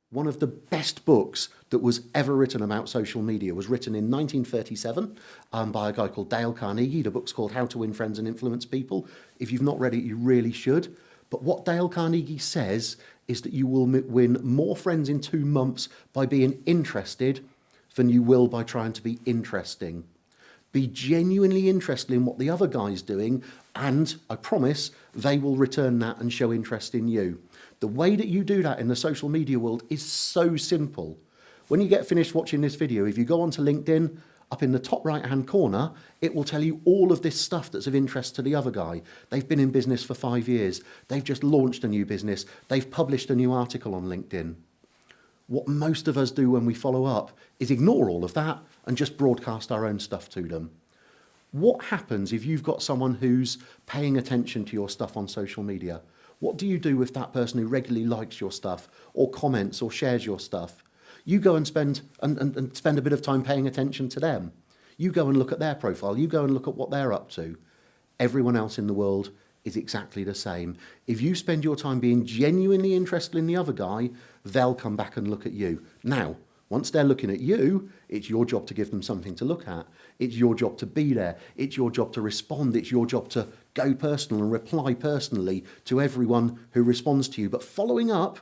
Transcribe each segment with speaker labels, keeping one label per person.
Speaker 1: One of the best books that was ever written about social media was written in 1937 by a guy called Dale Carnegie. The book's called How to Win Friends and Influence People. If you've not read it, you really should. But what Dale Carnegie says is that you will win more friends in 2 months by being interested than you will by trying to be interesting. Be genuinely interested in what the other guy's doing, and I promise they will return that and show interest in you. The way that you do that in the social media world is so simple. When you get finished watching this video, if you go onto LinkedIn, up in the top right-hand corner, it will tell you all of this stuff that's of interest to the other guy. They've been in business for 5 years. They've just launched a new business. They've published a new article on LinkedIn. What most of us do when we follow up is ignore all of that and just broadcast our own stuff to them. What happens if you've got someone who's paying attention to your stuff on social media? What do you do with that person who regularly likes your stuff or comments or shares your stuff? You go and spend a bit of time paying attention to them. You go and look at their profile. You go and look at what they're up to. Everyone else in the world is exactly the same. If you spend your time being genuinely interested in the other guy, they'll come back and look at you. Now, once they're looking at you, it's your job to give them something to look at. It's your job to be there. It's your job to respond. It's your job to go personal and reply personally to everyone who responds to you. But following up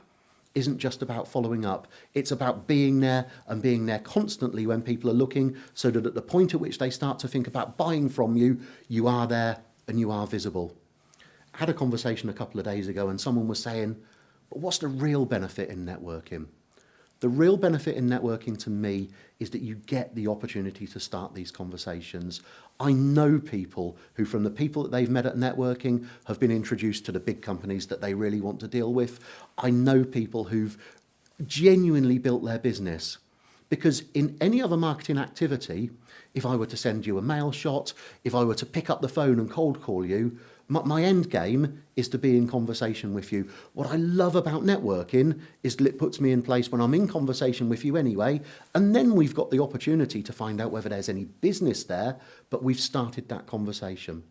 Speaker 1: isn't just about following up. It's about being there and being there constantly when people are looking, so that at the point at which they start to think about buying from you, you are there and you are visible. I had a conversation a couple of days ago and someone was saying, but what's the real benefit in networking? The real benefit in networking to me is that you get the opportunity to start these conversations. I know people who, from the people that they've met at networking, have been introduced to the big companies that they really want to deal with. I know people who've genuinely built their business. Because in any other marketing activity, if I were to send you a mail shot, if I were to pick up the phone and cold call you, my end game is to be in conversation with you. What I love about networking is that it puts me in place when I'm in conversation with you anyway, and then we've got the opportunity to find out whether there's any business there, but we've started that conversation.